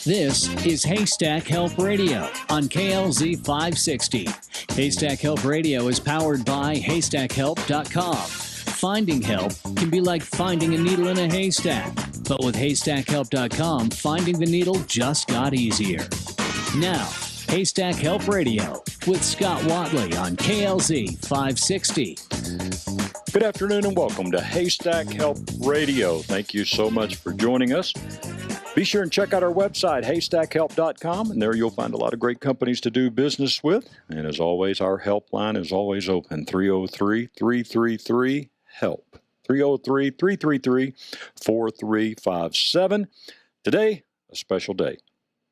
This is Haystack Help Radio on KLZ 560. Haystack Help Radio is powered by HaystackHelp.com. Finding help can be like finding a needle in a haystack, but with HaystackHelp.com, finding the needle just got easier. Now, Haystack Help Radio with Scott Watley on KLZ 560. Good afternoon and welcome to Haystack Help Radio. Thank you so much for joining us. Be sure and check out our website, HaystackHelp.com, and there you'll find a lot of great companies to do business with. And as always, our helpline is always open, 303-333-HELP, 303-333-4357. Today, a special day.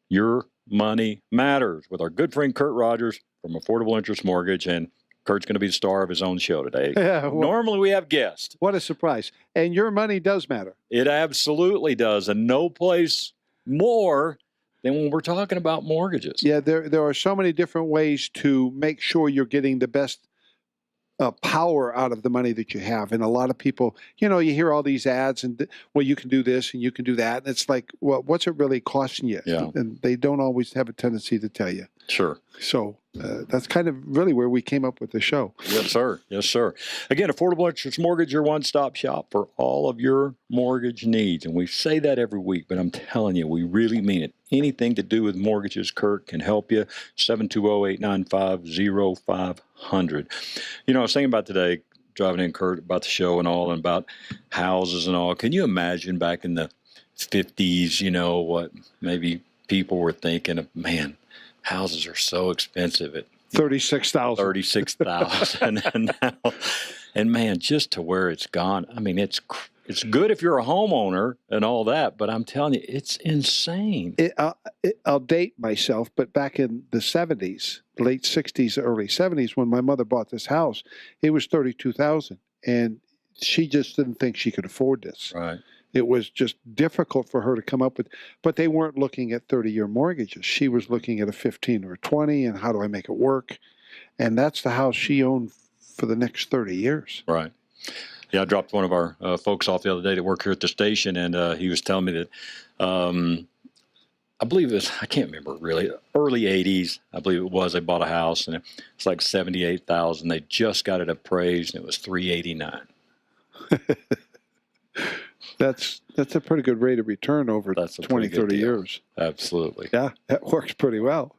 Your money matters with our good friend Kurt Rogers from Affordable Interest Mortgage, and Kurt's going to be the star of his own show today. Yeah, well, normally we have guests. What a surprise. And your money does matter. It absolutely does, and no place more than when we're talking about mortgages. Yeah, there are so many different ways to make sure you're getting the best power out of the money that you have. And a lot of people, you hear all these ads and, well, you can do this and you can do that. And it's like, well, what's it really costing you? Yeah. And they don't always have a tendency to tell you. Sure. So that's kind of really where we came up with the show. Yes, sir. Yes, sir. Again, Affordable Interest Mortgage, your one-stop shop for all of your mortgage needs. And we say that every week, but I'm telling you, we really mean it. Anything to do with mortgages, Kurt can help you. 720-895-0500. I was thinking about today, driving in, Kurt, about the show and all, and about houses and all. Can you imagine back in the 50s, what maybe people were thinking of, man, houses are so expensive at $36,000 and man, just to where it's gone. I mean, it's good if you're a homeowner and all that, but I'm telling you, it's insane. I'll date myself, but back in the 70s, late 60s, early 70s, when my mother bought this house, it was $32,000, and she just didn't think she could afford this. Right. It was just difficult for her to come up with, but they weren't looking at 30-year mortgages. She was looking at a 15 or a 20, and how do I make it work? And that's the house she owned for the next 30 years. Right. Yeah, I dropped one of our folks off the other day that work here at the station, and he was telling me that I believe it was, I can't remember really, early 80s, I believe it was, they bought a house, and it's like $78,000. They just got it appraised, and it was $389,000. That's a pretty good rate of return over 20, 30 years. Absolutely. Yeah, that works pretty well.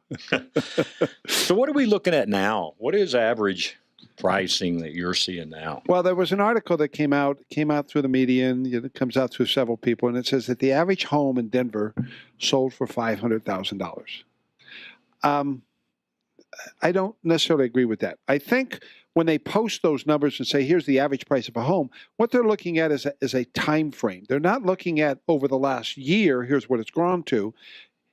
So what are we looking at now? What is average pricing that you're seeing now? Well, there was an article that came out through the media, and it comes out through several people, and it says that the average home in Denver sold for $500,000. I don't necessarily agree with that. I think when they post those numbers and say, here's the average price of a home, what they're looking at is a time frame. They're not looking at over the last year, here's what it's grown to.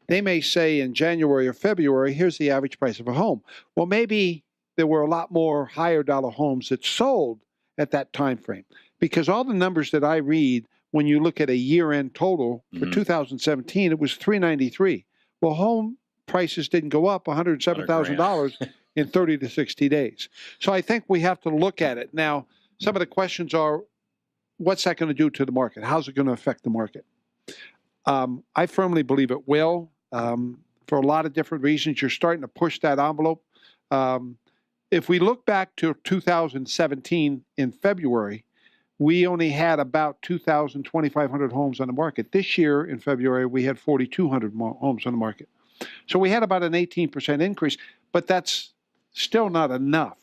They may say in January or February, here's the average price of a home. Well, maybe there were a lot more higher dollar homes that sold at that time frame, because all the numbers that I read, when you look at a year-end total for 2017, it was $393. Well, home prices didn't go up $107,000 in 30 to 60 days. So I think we have to look at it. Now, some of the questions are, what's that going to do to the market? How's it going to affect the market? I firmly believe it will. For a lot of different reasons, you're starting to push that envelope. If we look back to 2017 in February, we only had about 2,500 homes on the market. This year in February, we had 4,200 more homes on the market. So we had about an 18% increase, but that's still not enough.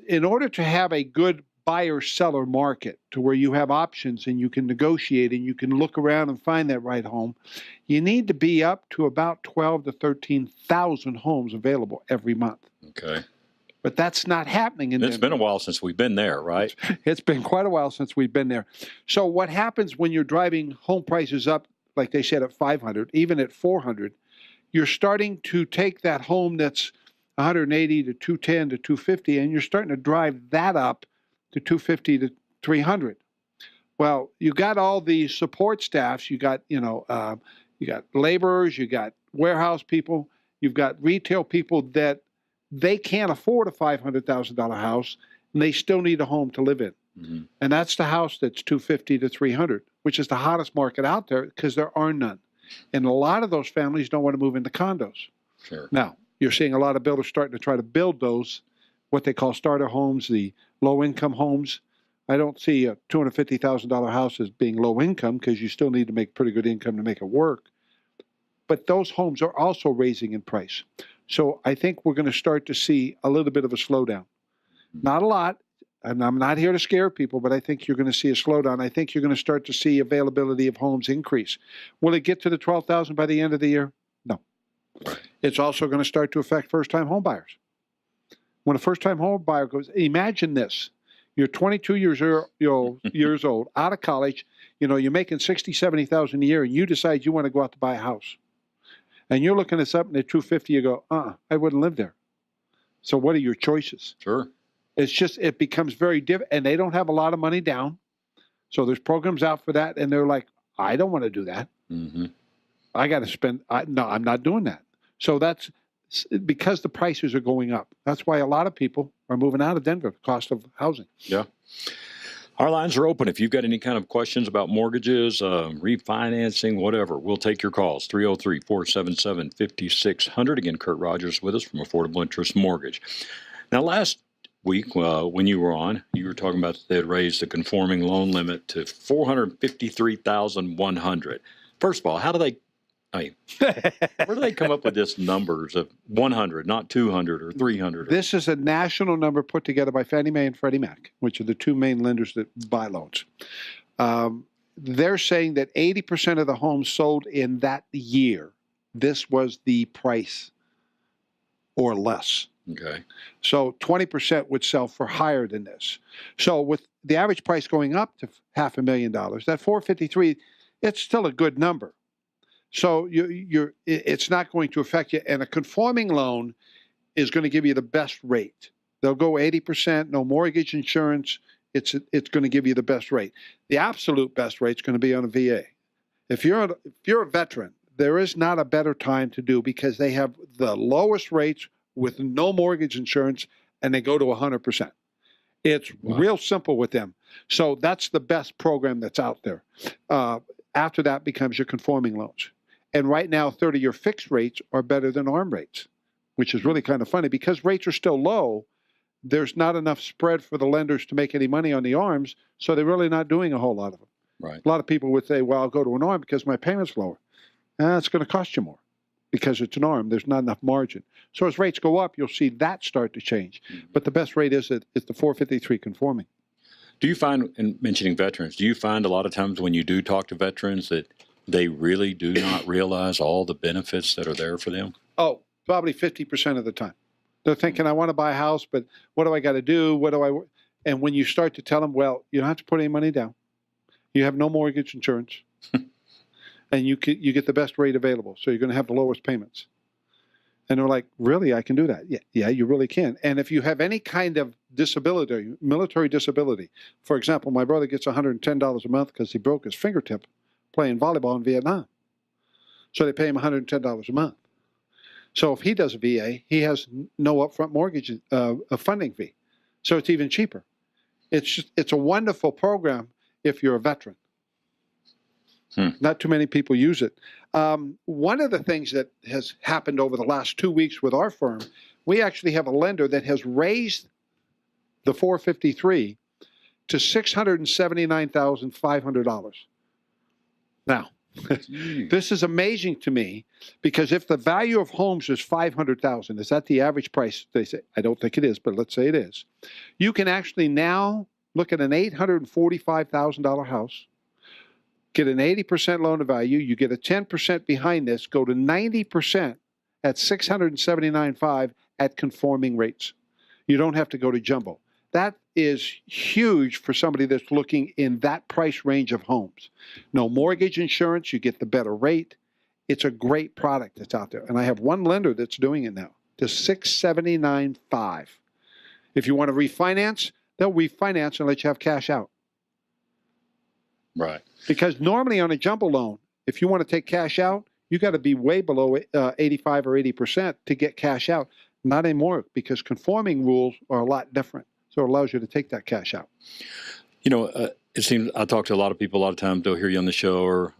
In order to have a good buyer-seller market to where you have options and you can negotiate and you can look around and find that right home, you need to be up to about 12 to 13,000 homes available every month. Okay. But that's not happening in It's been a while since we've been there, right? It's been quite a while since we've been there. So what happens when you're driving home prices up, like they said, at 500, even at 400, you're starting to take that home that's 180 to 210 to 250, and you're starting to drive that up to 250 to 300. Well, you got all these support staffs. You got, you got laborers, you got warehouse people, you've got retail people that they can't afford a $500,000 house, and they still need a home to live in. Mm-hmm. And that's the house that's 250 to 300, which is the hottest market out there because there are none. And a lot of those families don't want to move into condos. Sure. Now, you're seeing a lot of builders starting to try to build those, what they call starter homes, the low-income homes. I don't see a $250,000 house as being low income because you still need to make pretty good income to make it work. But those homes are also raising in price. So I think we're going to start to see a little bit of a slowdown. Not a lot, and I'm not here to scare people, but I think you're going to see a slowdown. I think you're going to start to see availability of homes increase. Will it get to the 12,000 by the end of the year? No. It's also going to start to affect first-time home buyers. When a first-time home buyer goes, imagine this. You're 22 years old, out of college, you're making 60, 70,000 a year, and you decide you want to go out to buy a house. And you're looking at something at 250, you go, I wouldn't live there. So what are your choices? Sure. It becomes very different, and they don't have a lot of money down. So there's programs out for that, and they're like, I don't want to do that. Mm-hmm. I got to spend, no, I'm not doing that. So that's because the prices are going up. That's why a lot of people are moving out of Denver, the cost of housing. Yeah. Our lines are open. If you've got any kind of questions about mortgages, refinancing, whatever, we'll take your calls. 303-477-5600. Again, Kurt Rogers with us from Affordable Interest Mortgage. Now, last week when you were on, you were talking about they had raised the conforming loan limit to $453,100. First of all, where do they come up with this numbers of 100, not 200 or 300? This is a national number put together by Fannie Mae and Freddie Mac, which are the two main lenders that buy loans. They're saying that 80% of the homes sold in that year, this was the price or less. Okay. So 20% would sell for higher than this. So with the average price going up to $500,000, that 453, it's still a good number. So it's not going to affect you. And a conforming loan is going to give you the best rate. They'll go 80%, no mortgage insurance. It's going to give you the best rate. The absolute best rate is going to be on a VA. If you're a veteran, there is not a better time to do because they have the lowest rates with no mortgage insurance, and they go to 100%. It's real simple with them. So that's the best program that's out there. After that becomes your conforming loans. And right now, 30-year fixed rates are better than ARM rates, which is really kind of funny because rates are still low. There's not enough spread for the lenders to make any money on the ARMs, so they're really not doing a whole lot of them. Right. A lot of people would say, well, I'll go to an ARM because my payment's lower. It's going to cost you more because it's an ARM. There's not enough margin. So as rates go up, you'll see that start to change. Mm-hmm. But the best rate is the 453 conforming. Do you find, in mentioning veterans, do you find a lot of times when you do talk to veterans that they really do not realize all the benefits that are there for them? Oh, probably 50% of the time. They're thinking, I want to buy a house, but what do I got to do? And when you start to tell them, well, you don't have to put any money down. You have no mortgage insurance. And you get the best rate available. So you're going to have the lowest payments. And they're like, really, I can do that? Yeah, you really can. And if you have any kind of disability, military disability, for example, my brother gets $110 a month because he broke his fingertip playing volleyball in Vietnam. So they pay him $110 a month. So if he does a VA, he has no upfront mortgage a funding fee. So it's even cheaper. It's a wonderful program if you're a veteran. Not too many people use it. One of the things that has happened over the last 2 weeks with our firm, we actually have a lender that has raised the 453 to $679,500. Now, this is amazing to me because if the value of homes is $500,000, is that the average price? They say, I don't think it is, but let's say it is. You can actually now look at an $845,000 house, get an 80% loan to value, you get a 10% behind this, go to 90% at $679,500 at conforming rates. You don't have to go to jumbo. That is huge for somebody that's looking in that price range of homes. No mortgage insurance, you get the better rate. It's a great product that's out there. And I have one lender that's doing it now, to $679,500. If you want to refinance, they'll refinance and let you have cash out. Right. Because normally on a jumbo loan, if you want to take cash out, you got to be way below 85 or 80% to get cash out. Not anymore because conforming rules are a lot different. So it allows you to take that cash out. You know, it seems I talk to a lot of people. A lot of times they'll hear you on the show, or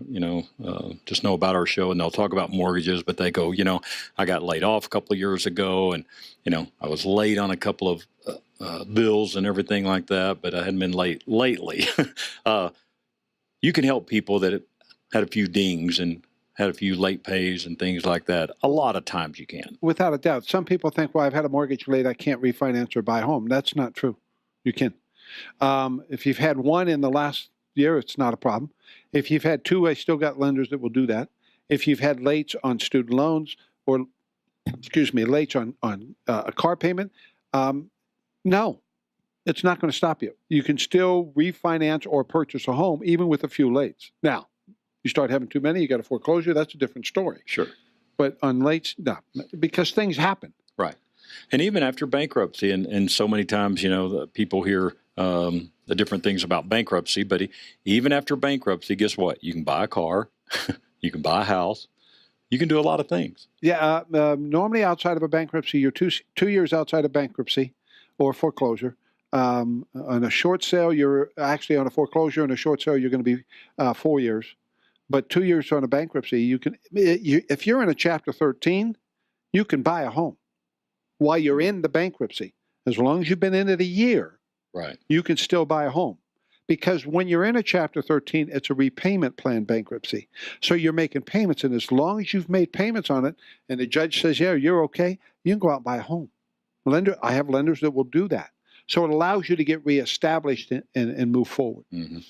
just know about our show, and they'll talk about mortgages. But they go, I got laid off a couple of years ago, and I was late on a couple of bills and everything like that. But I hadn't been late lately. You can help people that had a few dings and had a few late pays and things like that. A lot of times you can. Without a doubt. Some people think, well, I've had a mortgage late, I can't refinance or buy a home. That's not true. You can. If you've had one in the last year, it's not a problem. If you've had two, I still got lenders that will do that. If you've had lates on student loans or, lates on a car payment, no, it's not going to stop you. You can still refinance or purchase a home even with a few lates. Now, you start having too many, you got a foreclosure, that's a different story. Sure. But on lates, no, because things happen. Right. And even after bankruptcy, and so many times, the people hear the different things about bankruptcy, but even after bankruptcy, guess what? You can buy a car, you can buy a house, you can do a lot of things. Yeah, normally outside of a bankruptcy, you're 2 years outside of bankruptcy or foreclosure. On a short sale, you're actually on a foreclosure. On a short sale, you're going to be 4 years. But 2 years on a bankruptcy, if you're in a Chapter 13, you can buy a home while you're in the bankruptcy. As long as you've been in it a year, right, you can still buy a home. Because when you're in a Chapter 13, it's a repayment plan bankruptcy. So you're making payments, and as long as you've made payments on it, and the judge says, yeah, you're okay, you can go out and buy a home. I have lenders that will do that. So it allows you to get reestablished and move forward. Mm-hmm. And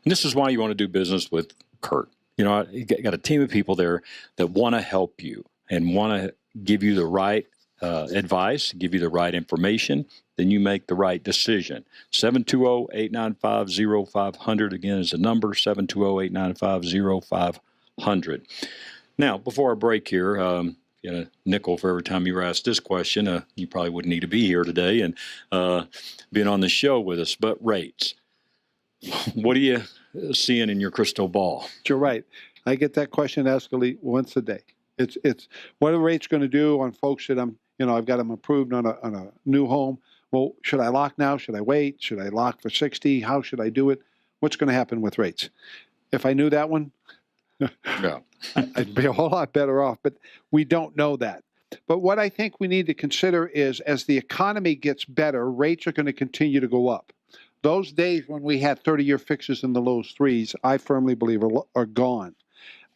this is why you want to do business with Kurt. You got a team of people there that want to help you and want to give you the right advice, give you the right information. Then you make the right decision. 720-895-0500 again is the number, 720-895-0500. Now, before I break here, you get a nickel for every time you were asked this question. You probably wouldn't need to be here today and being on the show with us. But rates, what are you seeing in your crystal ball? You're right. I get that question asked once a day. It's what are rates going to do on folks that I've got them approved on a new home. Well, should I lock now? Should I wait? Should I lock for 60? How should I do it? What's going to happen with rates? If I knew that one, yeah. I'd be a whole lot better off. But we don't know that. But what I think we need to consider is as the economy gets better, rates are going to continue to go up. Those days when we had 30-year fixes in the low threes, I firmly believe are gone.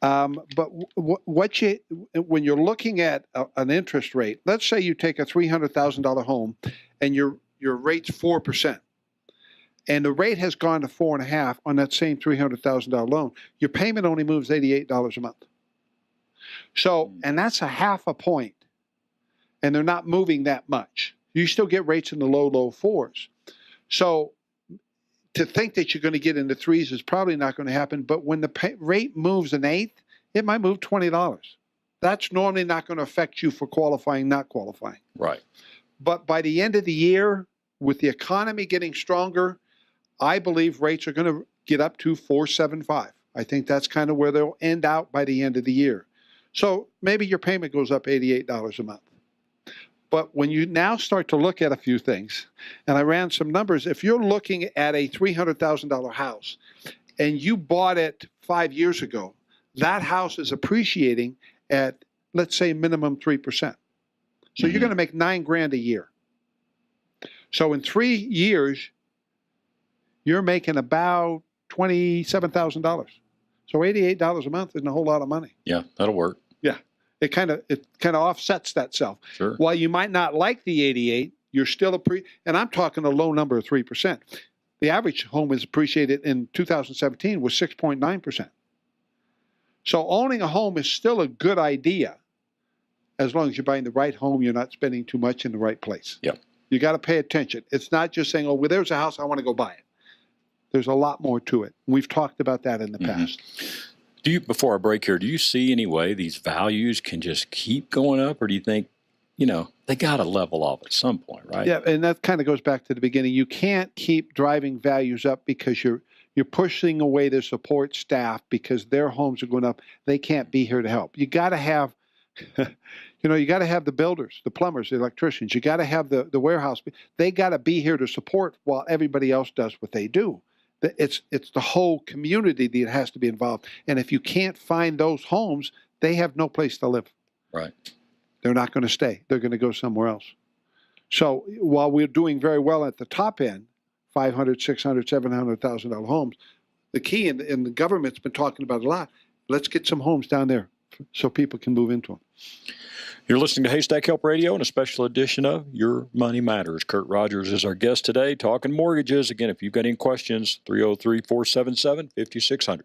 But when you're looking at an interest rate, let's say you take a $300,000 home and your rate's 4%, and the rate has gone to 4.5% on that same $300,000 loan, your payment only moves $88 a month. So, and that's a half a point, and they're not moving that much. You still get rates in the low fours. So to think that you're going to get into threes is probably not going to happen. But when the rate moves an eighth, it might move $20. That's normally not going to affect you for qualifying, not qualifying. Right. But by the end of the year, with the economy getting stronger, I believe rates are going to get up to 4.75. I think that's kind of where they'll end out by the end of the year. So maybe your payment goes up $88 a month. But when you now start to look at a few things, and I ran some numbers, if you're looking at a $300,000 house and you bought it 5 years ago, that house is appreciating at, let's say, minimum 3%. So you're going to make $9,000 a year. So in 3 years, you're making about $27,000. So $88 a month isn't a whole lot of money. Yeah, that'll work. Yeah. It kind of offsets that self. Sure. While you might not like the 88, you're still and I'm talking a low number of 3%. The average home is appreciated in 2017 was 6.9%. So owning a home is still a good idea as long as you're buying the right home, you're not spending too much in the right place. Yep. You got to pay attention. It's not just saying, oh, well, there's a house, I want to go buy it. There's a lot more to it. We've talked about that in the past. Before I break here, do you see any way these values can just keep going up, or do you think, they got to level off at some point, right? Yeah, and that kind of goes back to the beginning. You can't keep driving values up because you're pushing away the support staff because their homes are going up. They can't be here to help. You got to have, you got to have the builders, the plumbers, the electricians. You got to have the warehouse. They got to be here to support while everybody else does what they do. It's the whole community that has to be involved. And if you can't find those homes, they have no place to live. Right. They're not going to stay. They're going to go somewhere else. So while we're doing very well at the top end, $500,000, $600,000, $700,000 homes, the key, and the government's been talking about it a lot, let's get some homes down there so people can move into them. You're listening to Haystack Help Radio and a special edition of Your Money Matters. Kurt Rogers is our guest today, talking mortgages. Again, if you've got any questions, 303-477-5600.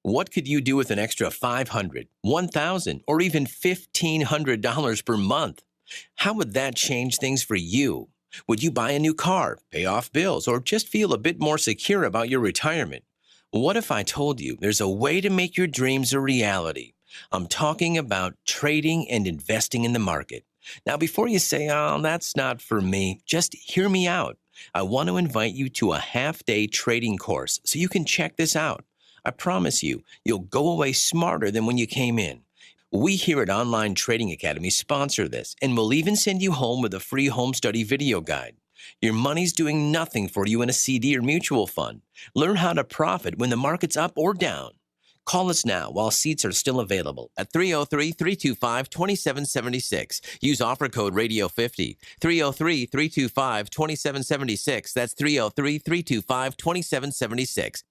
What could you do with an extra $500, $1,000, or even $1,500 per month? How would that change things for you? Would you buy a new car, pay off bills, or just feel a bit more secure about your retirement? What if I told you there's a way to make your dreams a reality? I'm talking about trading and investing in the market. Now, before you say, oh, that's not for me, just hear me out. I want to invite you to a half-day trading course so you can check this out. I promise you, you'll go away smarter than when you came in. We here at Online Trading Academy sponsor this, and we'll even send you home with a free home study video guide. Your money's doing nothing for you in a CD or mutual fund. Learn how to profit when the market's up or down. Call us now while seats are still available at 303-325-2776. Use offer code RADIO50. 303-325-2776. That's 303-325-2776.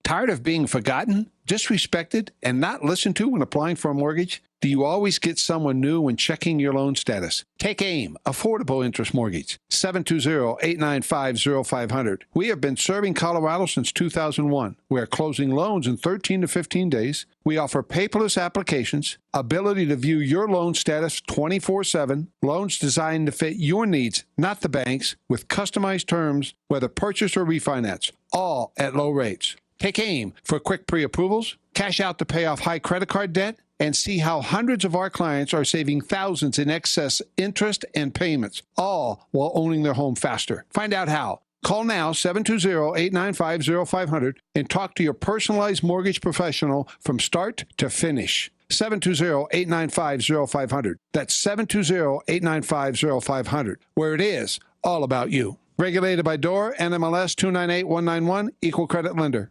Tired of being forgotten, disrespected, and not listened to when applying for a mortgage? Do you always get someone new when checking your loan status? Take AIM, Affordable Interest Mortgage, 720-895-0500. We have been serving Colorado since 2001. We are closing loans in 13 to 15 days. We offer paperless applications, ability to view your loan status 24/7, loans designed to fit your needs, not the bank's, with customized terms, whether purchase or refinance, all at low rates. Take AIM for quick pre-approvals, cash out to pay off high credit card debt, and see how hundreds of our clients are saving thousands in excess interest and payments, all while owning their home faster. Find out how. Call now, 720-895-0500, and talk to your personalized mortgage professional from start to finish. 720-895-0500. That's 720-895-0500, where it is all about you. Regulated by DOR, NMLS 298191, Equal Credit Lender.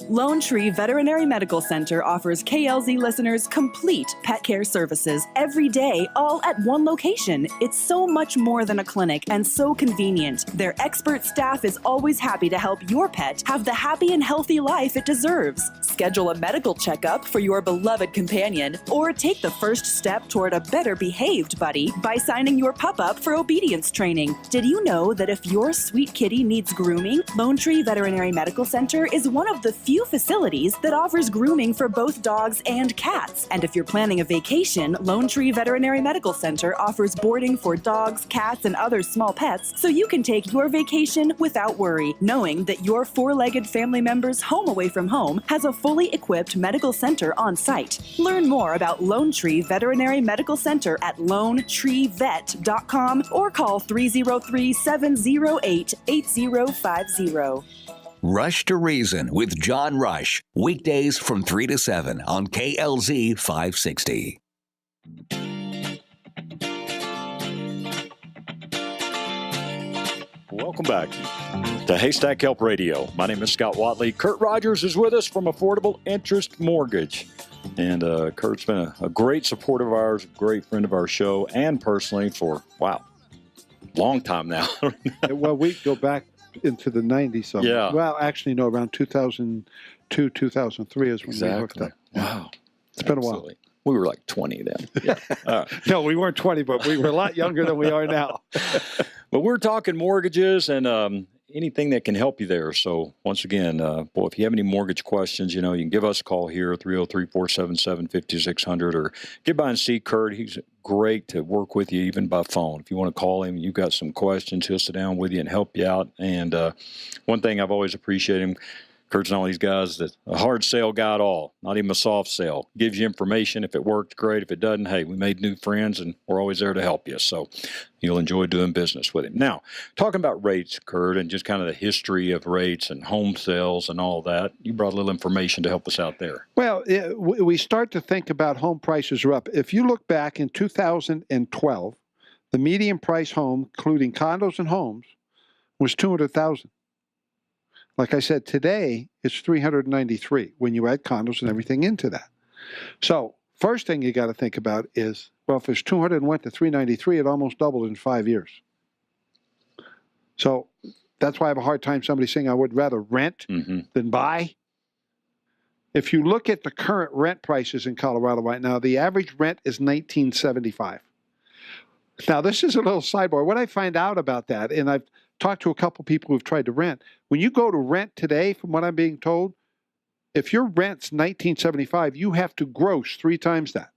Lone Tree Veterinary Medical Center offers KLZ listeners complete pet care services every day, all at one location. It's so much more than a clinic and so convenient. Their expert staff is always happy to help your pet have the happy and healthy life it deserves. Schedule a medical checkup for your beloved companion or take the first step toward a better behaved buddy by signing your pup up for obedience training. Did you know that if your sweet kitty needs grooming, Lone Tree Veterinary Medical Center is one of the few facilities that offers grooming for both dogs and cats. And if you're planning a vacation, Lone Tree Veterinary Medical Center offers boarding for dogs, cats, and other small pets so you can take your vacation without worry, knowing that your four-legged family member's home away from home has a fully equipped medical center on site. Learn more about Lone Tree Veterinary Medical Center at lonetreevet.com or call 303-708-8050. Rush to Reason with John Rush. Weekdays from 3 to 7 on KLZ 560. Welcome back to Haystack Help Radio. My name is Scott Watley. Kurt Rogers is with us from Affordable Interest Mortgage. And Kurt's been a great supporter of ours, a great friend of our show, and personally for, long time now. Well, we go back into the 90s. So yeah. Well, actually, no, around 2002, 2003 is when we hooked up. Wow. It's been a while. We were like 20 then. Yeah. No, we weren't 20, but we were a lot younger than we are now. But we're talking mortgages and anything that can help you there. So once again, if you have any mortgage questions, you can give us a call here, 303-477-5600, or get by and see Kurt. He's great to work with you even by phone. If you want to call him, you've got some questions, he'll sit down with you and help you out. And one thing I've always appreciated him, Kurt's not one of these guys that's a hard sale guy at all, not even a soft sale. Gives you information. If it worked, great. If it doesn't, hey, we made new friends and we're always there to help you. So you'll enjoy doing business with him. Now, talking about rates, Kurt, and just kind of the history of rates and home sales and all that, you brought a little information to help us out there. Well, we start to think about home prices are up. If you look back in 2012, the median price home, including condos and homes, was $200,000. Like I said, today it's 393 when you add condos and everything into that. So first thing you got to think about is, well, if there's 200 and went to 393, it almost doubled in 5 years. So that's why I have a hard time somebody saying I would rather rent than buy. If you look at the current rent prices in Colorado right now, the average rent is $19.75. Now, this is a little sidebar. What I find out about that, and I've talked to a couple people who've tried to rent, when you go to rent today, from what I'm being told, if your rent's $19.75, you have to gross 3 times that.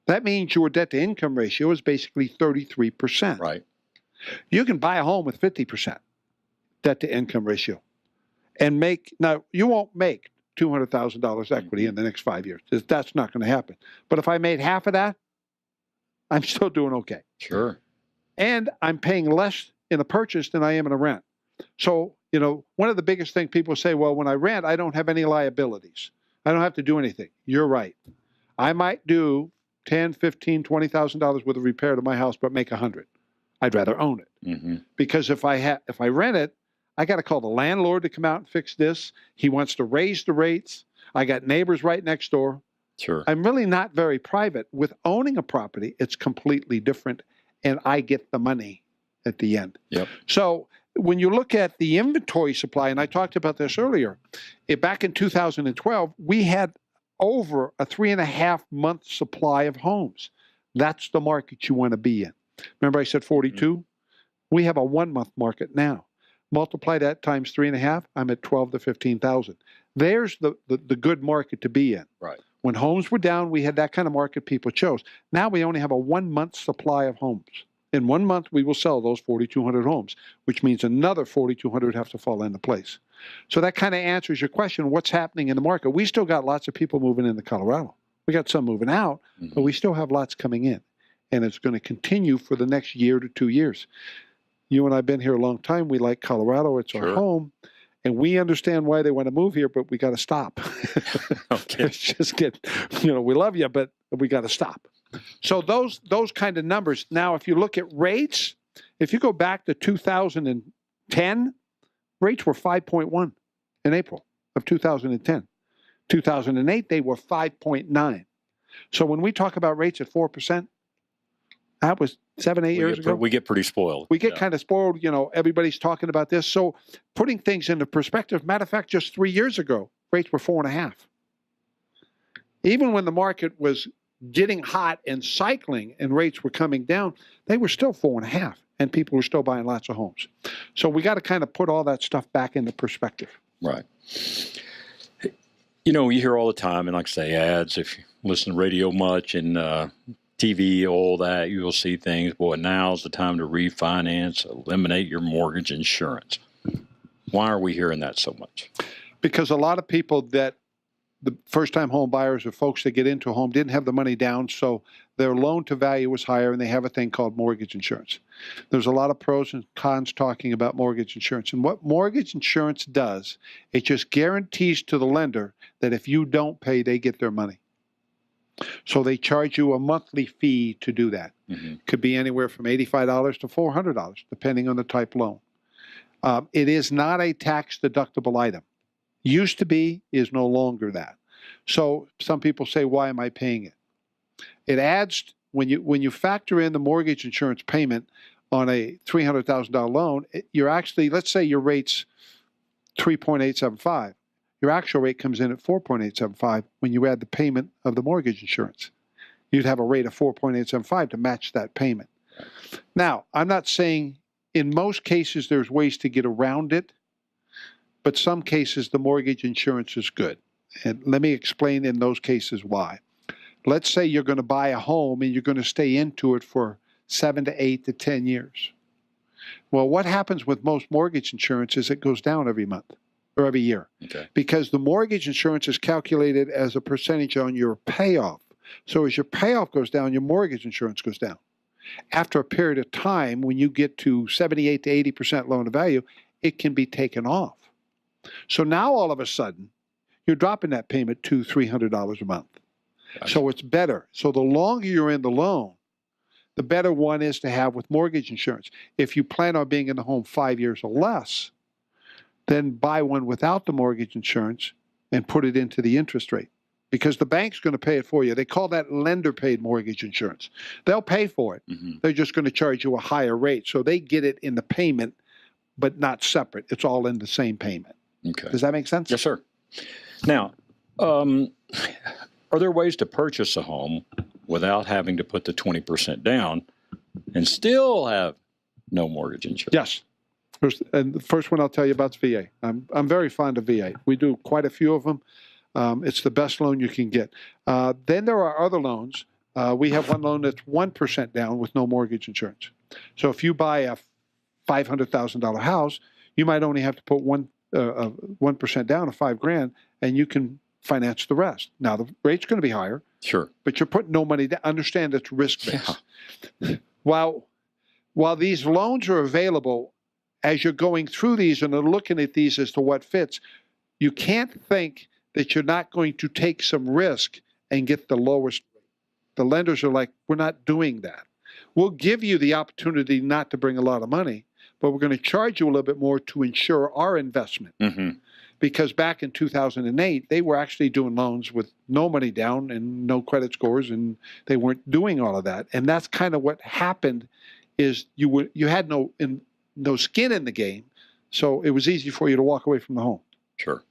That means your debt-to-income ratio is basically 33%. Right. You can buy a home with 50% debt-to-income ratio and make, now, you won't make $200,000 equity in the next 5 years. That's not going to happen. But if I made half of that, I'm still doing okay. Sure. And I'm paying less in a purchase than I am in a rent. So, you know, one of the biggest things people say, well, when I rent, I don't have any liabilities. I don't have to do anything. You're right. I might do $10,000, $15,000, $20,000 worth of repair to my house, but make $100,000. I'd rather own it. Because if I rent it, I got to call the landlord to come out and fix this. He wants to raise the rates. I got neighbors right next door. Sure. I'm really not very private. With owning a property, it's completely different, and I get the money at the end. Yep. So when you look at the inventory supply, and I talked about this earlier, back in 2012, we had over a 3.5-month supply of homes. That's the market you want to be in. Remember I said 42? We have a 1-month market now. Multiply that times 3.5, I'm at 12 to 15,000. There's the good market to be in. Right. When homes were down, we had that kind of market people chose. Now we only have a 1-month supply of homes. In 1 month, we will sell those 4,200 homes, which means another 4,200 have to fall into place. So that kind of answers your question, what's happening in the market? We still got lots of people moving into Colorado. We got some moving out, but we still have lots coming in. And it's going to continue for the next year to 2 years. You and I have been here a long time. We like Colorado. It's our home. And we understand why they want to move here, but we got to stop. Okay. It's just we love you, but we got to stop. So those kind of numbers. Now, if you look at rates, if you go back to 2010, rates were 5.1 in April of 2010. 2008, they were 5.9. So when we talk about rates at 4%, that was 7-8 years ago. We get pretty spoiled. We get kind of spoiled. You know, everybody's talking about this. So putting things into perspective, matter of fact, just 3 years ago, rates were 4.5. Even when the market was getting hot and cycling and rates were coming down, they were still 4.5, and people were still buying lots of homes. So we got to kind of put all that stuff back into perspective. Right. You know, you hear all the time, and like I say, ads, if you listen to radio much and TV, all that, you'll see things. Boy, now's the time to refinance, eliminate your mortgage insurance. Why are we hearing that so much? Because a lot of people that the first-time home buyers or folks that get into a home didn't have the money down, so their loan-to-value was higher, and they have a thing called mortgage insurance. There's a lot of pros and cons talking about mortgage insurance. And what mortgage insurance does, it just guarantees to the lender that if you don't pay, they get their money. So they charge you a monthly fee to do that. Could be anywhere from $85 to $400, depending on the type loan. It is not a tax-deductible item. Used to be, is no longer that. So some people say, why am I paying it? It adds, when you factor in the mortgage insurance payment on a $300,000 loan, you're actually, let's say your rate's 3.875. Your actual rate comes in at 4.875 when you add the payment of the mortgage insurance. You'd have a rate of 4.875 to match that payment. Now, I'm not saying in most cases there's ways to get around it, but some cases the mortgage insurance is good. And let me explain in those cases why. Let's say you're going to buy a home and you're going to stay into it for 7 to 8 to 10 years. Well, what happens with most mortgage insurance is it goes down every month or every year. Okay. Because the mortgage insurance is calculated as a percentage on your payoff. So as your payoff goes down, your mortgage insurance goes down. After a period of time, when you get to 78 to 80% loan to value, it can be taken off. So now all of a sudden, you're dropping that payment to $300 a month. Gotcha. So it's better. So the longer you're in the loan, the better one is to have with mortgage insurance. If you plan on being in the home 5 years or less, then buy one without the mortgage insurance and put it into the interest rate, because the bank's going to pay it for you. They call that lender-paid mortgage insurance. They'll pay for it. They're just going to charge you a higher rate. So they get it in the payment, but not separate. It's all in the same payment. Okay. Does that make sense? Yes, sir. Now, are there ways to purchase a home without having to put the 20% down and still have no mortgage insurance? Yes. And the first one I'll tell you about is VA. I'm very fond of VA. We do quite a few of them. It's the best loan you can get. Then there are other loans. We have one loan that's 1% down with no mortgage insurance. So if you buy a $500,000 house, you might only have to put 1% down, of $5,000, and you can finance the rest. Now the rate's going to be higher. Sure. But you're putting no money down. Understand it's risk-based. Yeah. While these loans are available, as you're going through these and are looking at these as to what fits, you can't think that you're not going to take some risk and get the lowest. The lenders are like, we're not doing that. We'll give you the opportunity not to bring a lot of money, but we're going to charge you a little bit more to insure our investment. Mm-hmm. Because back in 2008, they were actually doing loans with no money down and no credit scores, and they weren't doing all of that. And that's kind of what happened is you had no skin in the game, so it was easy for you to walk away from the home. Sure.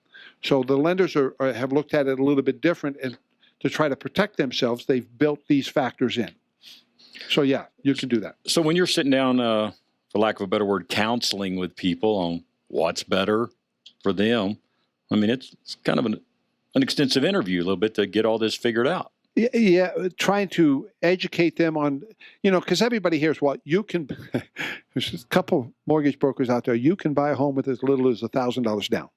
So the lenders have looked at it a little bit different, and to try to protect themselves, they've built these factors in. So yeah, you can do that. So when you're sitting down, for lack of a better word, counseling with people on what's better for them, I mean, it's kind of an extensive interview a little bit to get all this figured out. Yeah, trying to educate them on, because everybody hears, well, you can, there's a couple mortgage brokers out there, you can buy a home with as little as $1,000 down.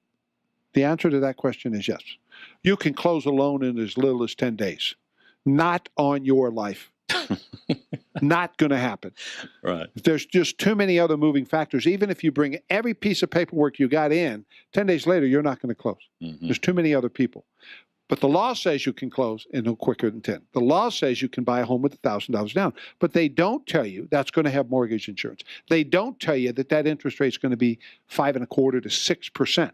The answer to that question is yes. You can close a loan in as little as 10 days. Not on your life. Not going to happen. Right. There's just too many other moving factors. Even if you bring every piece of paperwork you got in, 10 days later, you're not going to close. Mm-hmm. There's too many other people. But the law says you can close in no quicker than 10. The law says you can buy a home with $1,000 down. But they don't tell you that's going to have mortgage insurance. They don't tell you that interest rate is going to be 5.25% to 6%.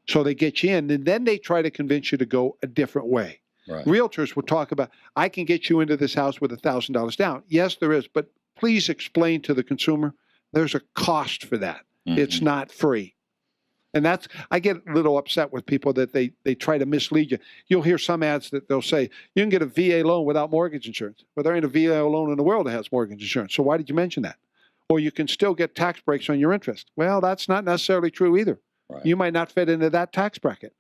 So they get you in, and then they try to convince you to go a different way. Right. Realtors will talk about, I can get you into this house with $1,000 down. Yes, there is, but please explain to the consumer there's a cost for that. Mm-hmm. It's not free. And I get a little upset with people that they try to mislead you. You'll hear some ads that they'll say, you can get a VA loan without mortgage insurance. Well, there ain't a VA loan in the world that has mortgage insurance. So why did you mention that? Or you can still get tax breaks on your interest. Well, that's not necessarily true either. Right. You might not fit into that tax bracket.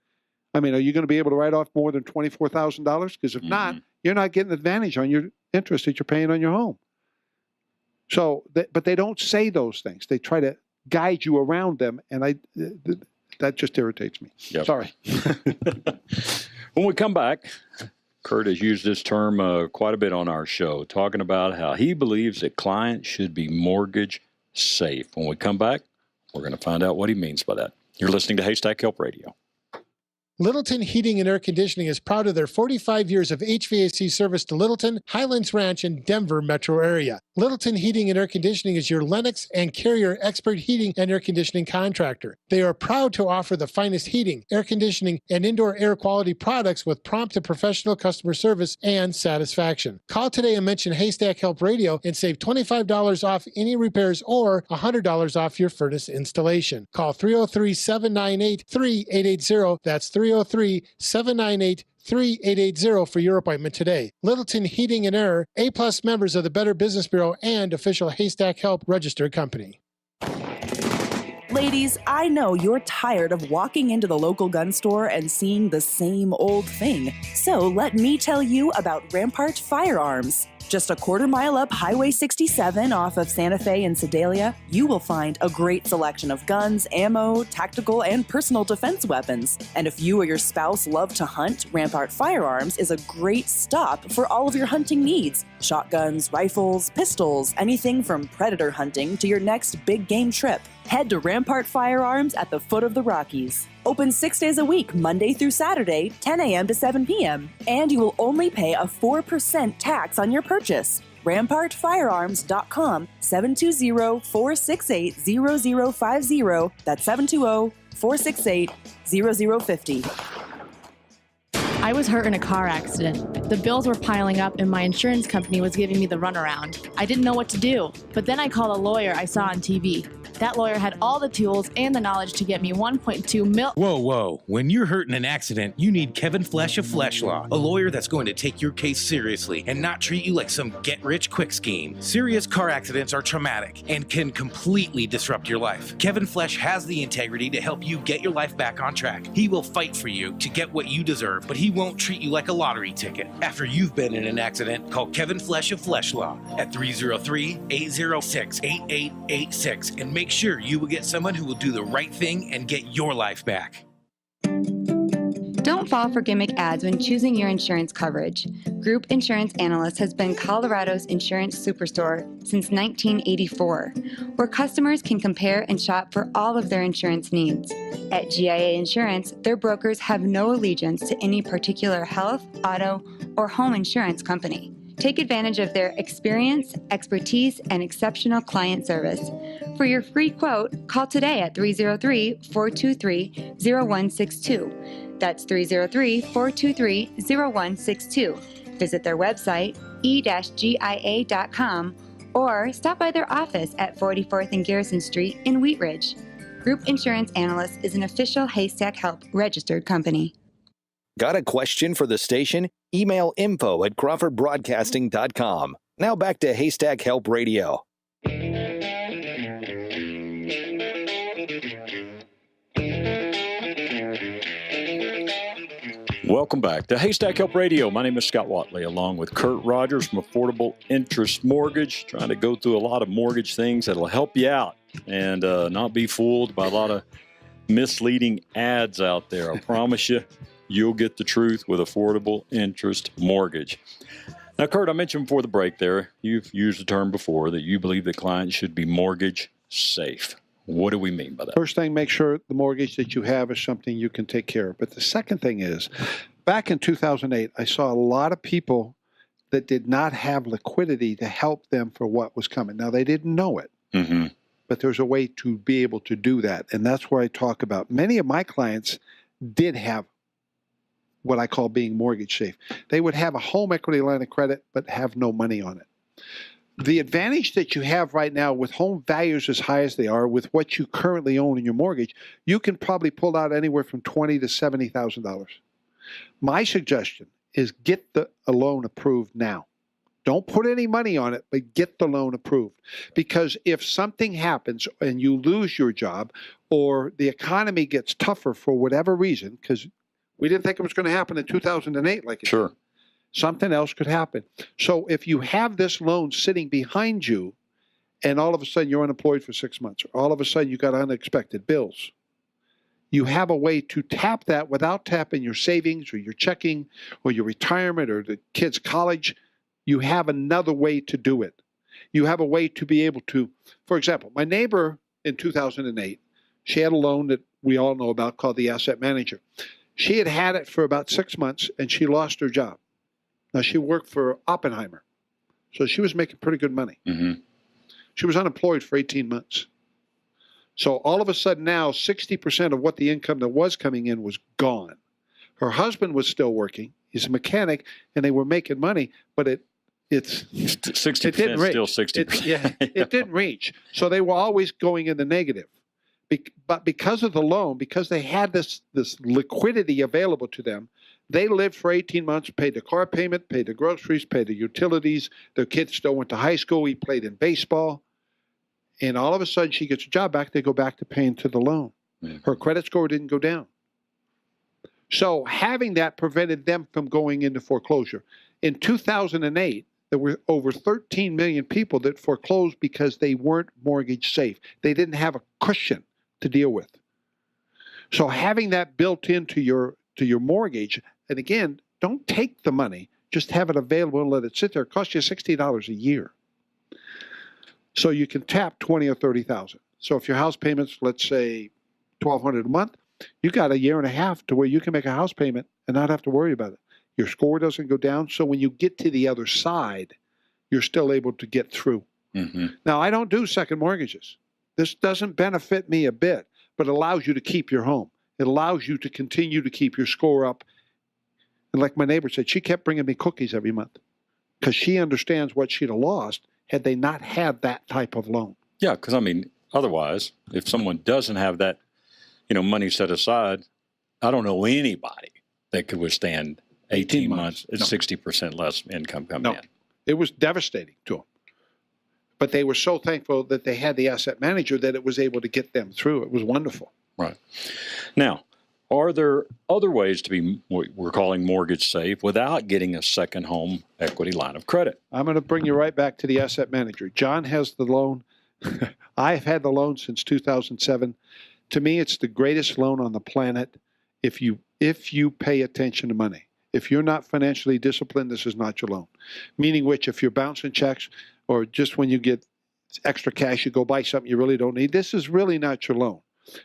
I mean, are you going to be able to write off more than $24,000? Because if not, you're not getting advantage on your interest that you're paying on your home. So, but they don't say those things. They try to guide you around them, and that just irritates me. Yep. Sorry. When we come back, Kurt has used this term quite a bit on our show, talking about how he believes that clients should be mortgage safe. When we come back, we're going to find out what he means by that. You're listening to Haystack Help Radio. Littleton Heating and Air Conditioning is proud of their 45 years of HVAC service to Littleton, Highlands Ranch, and Denver metro area. Littleton Heating and Air Conditioning is your Lennox and Carrier expert heating and air conditioning contractor. They are proud to offer the finest heating, air conditioning, and indoor air quality products with prompt and professional customer service and satisfaction. Call today and mention Haystack Help Radio and save $25 off any repairs or $100 off your furnace installation. Call 303-798-3880. That's 303-798-3880 for your appointment today. Littleton Heating and Air, A-plus members of the Better Business Bureau and official Haystack Help registered company. Ladies, I know you're tired of walking into the local gun store and seeing the same old thing. So let me tell you about Rampart Firearms. Just a quarter mile up Highway 67 off of Santa Fe and Sedalia, you will find a great selection of guns, ammo, tactical, and personal defense weapons. And if you or your spouse love to hunt, Rampart Firearms is a great stop for all of your hunting needs. Shotguns, rifles, pistols, anything from predator hunting to your next big game trip. Head to Rampart Firearms at the foot of the Rockies. Open 6 days a week, Monday through Saturday, 10 a.m. to 7 p.m. And you will only pay a 4% tax on your purchase. RampartFirearms.com, 720-468-0050. That's 720-468-0050. I was hurt in a car accident. The bills were piling up and my insurance company was giving me the runaround. I didn't know what to do, but then I called a lawyer I saw on TV. That lawyer had all the tools and the knowledge to get me $1.2 million. Whoa. When you're hurt in an accident, you need Kevin Flesh of Flesh Law, a lawyer that's going to take your case seriously and not treat you like some get-rich-quick scheme. Serious car accidents are traumatic and can completely disrupt your life. Kevin Flesh has the integrity to help you get your life back on track. He will fight for you to get what you deserve, but he won't treat you like a lottery ticket. After you've been in an accident, call Kevin Flesh of Flesh Law at 303-806-8886 and make sure you will get someone who will do the right thing and get your life back. Don't fall for gimmick ads when choosing your insurance coverage. Group Insurance Analyst has been Colorado's insurance superstore since 1984, where customers can compare and shop for all of their insurance needs. At GIA Insurance, their brokers have no allegiance to any particular health, auto, or home insurance company. Take advantage of their experience, expertise, and exceptional client service. For your free quote, call today at 303-423-0162. That's 303-423-0162. Visit their website, e-gia.com, or stop by their office at 44th and Garrison Street in Wheat Ridge. Group Insurance Analyst is an official Haystack Help registered company. Got a question for the station? Email info@crawfordbroadcasting.com. Now back to Haystack Help Radio. Welcome back to Haystack Help Radio. My name is Scott Watley, along with Kurt Rogers from Affordable Interest Mortgage, trying to go through a lot of mortgage things that'll help you out and not be fooled by a lot of misleading ads out there. I promise you, you'll get the truth with Affordable Interest Mortgage. Now, Kurt, I mentioned before the break there, you've used the term before that you believe that clients should be mortgage safe. What do we mean by that? First thing, make sure the mortgage that you have is something you can take care of. But the second thing is, back in 2008, I saw a lot of people that did not have liquidity to help them for what was coming. Now, they didn't know it, but there's a way to be able to do that. And that's where I talk about. Many of my clients did have what I call being mortgage safe. They would have a home equity line of credit, but have no money on it. The advantage that you have right now with home values as high as they are, with what you currently own in your mortgage, you can probably pull out anywhere from $20,000 to $70,000. My suggestion is get a loan approved now. Don't put any money on it, but get the loan approved. Because if something happens and you lose your job or the economy gets tougher for whatever reason, because we didn't think it was going to happen in 2008 like it did. Something else could happen. So if you have this loan sitting behind you and all of a sudden you're unemployed for 6 months, or all of a sudden you got unexpected bills, you have a way to tap that without tapping your savings or your checking or your retirement or the kids' college. You have another way to do it. You have a way to be able to, for example, my neighbor in 2008, she had a loan that we all know about called the Asset Manager. She had had it for about 6 months and she lost her job. Now, she worked for Oppenheimer, so she was making pretty good money. She was unemployed for 18 months. So all of a sudden now, 60% of what the income that was coming in was gone. Her husband was still working. He's a mechanic, and they were making money, but it's 60% it didn't reach. Still 60%. It didn't reach. So they were always going in the negative. But because of the loan, because they had this liquidity available to them, they lived for 18 months, paid the car payment, paid the groceries, paid the utilities. Their kids still went to high school. He played in baseball. And all of a sudden, she gets a job back. They go back to paying to the loan. Her credit score didn't go down. So having that prevented them from going into foreclosure. In 2008, there were over 13 million people that foreclosed because they weren't mortgage safe. They didn't have a cushion to deal with. So having that built into your mortgage, and again, don't take the money, just have it available and let it sit there. It costs you $60 a year. So you can tap $20,000 or $30,000. So if your house payment's, let's say, $1,200 a month, you got a year and a half to where you can make a house payment and not have to worry about it. Your score doesn't go down. So when you get to the other side, you're still able to get through. Mm-hmm. Now, I don't do second mortgages. This doesn't benefit me a bit, but it allows you to keep your home. It allows you to continue to keep your score up. And like my neighbor said, she kept bringing me cookies every month because she understands what she'd have lost had they not had that type of loan. Yeah, because I mean, otherwise, if someone doesn't have that, money set aside, I don't know anybody that could withstand 18 months at 60% less income coming in. It was devastating to them. But they were so thankful that they had the asset manager that it was able to get them through. It was wonderful. Right. Now, are there other ways to be what we're calling mortgage safe without getting a second home equity line of credit? I'm going to bring you right back to the asset manager. John has the loan. I've had the loan since 2007. To me, it's the greatest loan on the planet if you pay attention to money. If you're not financially disciplined, this is not your loan. Meaning which, if you're bouncing checks or just when you get extra cash, you go buy something you really don't need, this is really not your loan.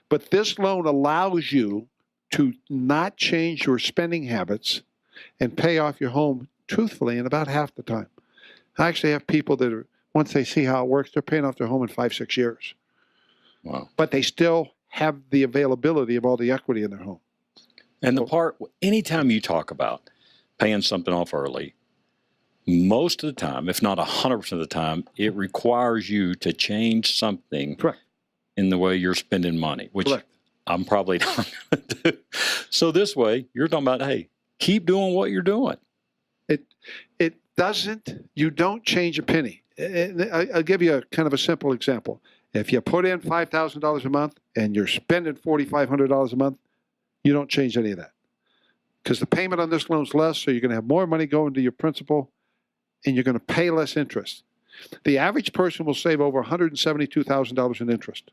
But this loan allows you to not change your spending habits and pay off your home truthfully in about half the time. I actually have people that are, once they see how it works, they're paying off their home in 5-6 years. Wow. But they still have the availability of all the equity in their home. And the part, anytime you talk about paying something off early, most of the time, if not 100% of the time, it requires you to change something in the way you're spending money, which I'm probably not going to do. So this way, you're talking about, hey, keep doing what you're doing. It doesn't, you don't change a penny. I'll give you a kind of a simple example. If you put in $5,000 a month and you're spending $4,500 a month, you don't change any of that. Because the payment on this loan is less, so you're going to have more money going to your principal, and you're going to pay less interest. The average person will save over $172,000 in interest.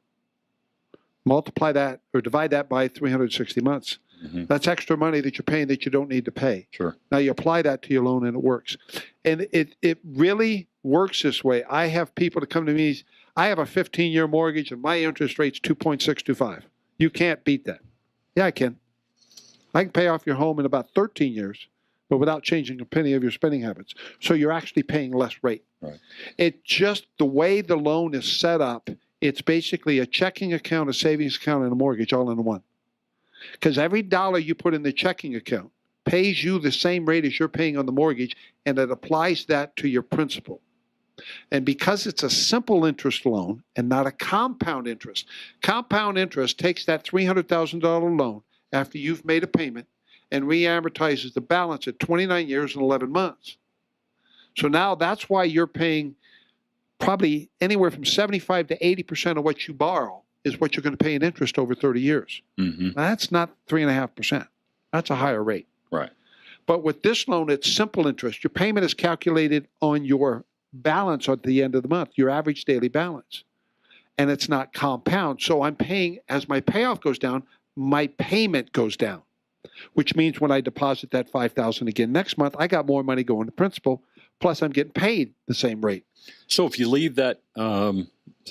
Multiply that or divide that by 360 months. Mm-hmm. That's extra money that you're paying that you don't need to pay. Sure. Now you apply that to your loan and it works. And it really works this way. I have people that come to me, I have a 15-year mortgage and my interest rate's 2.625. You can't beat that. Yeah, I can. I can pay off your home in about 13 years, but without changing a penny of your spending habits. So you're actually paying less rate. Right. It just, the way the loan is set up, it's basically a checking account, a savings account, and a mortgage all in one. Because every dollar you put in the checking account pays you the same rate as you're paying on the mortgage, and it applies that to your principal. And because it's a simple interest loan and not a compound interest takes that $300,000 loan after you've made a payment and re-amortizes the balance at 29 years and 11 months. So now that's why you're paying probably anywhere from 75 to 80% of what you borrow is what you're going to pay in interest over 30 years. Mm-hmm. Now, that's not 3.5%. That's a higher rate. Right. But with this loan, it's simple interest. Your payment is calculated on your balance at the end of the month, your average daily balance. And it's not compound. So I'm paying, as my payoff goes down, my payment goes down, which means when I deposit that $5,000 again next month, I got more money going to principal, plus I'm getting paid the same rate. So if you leave that, to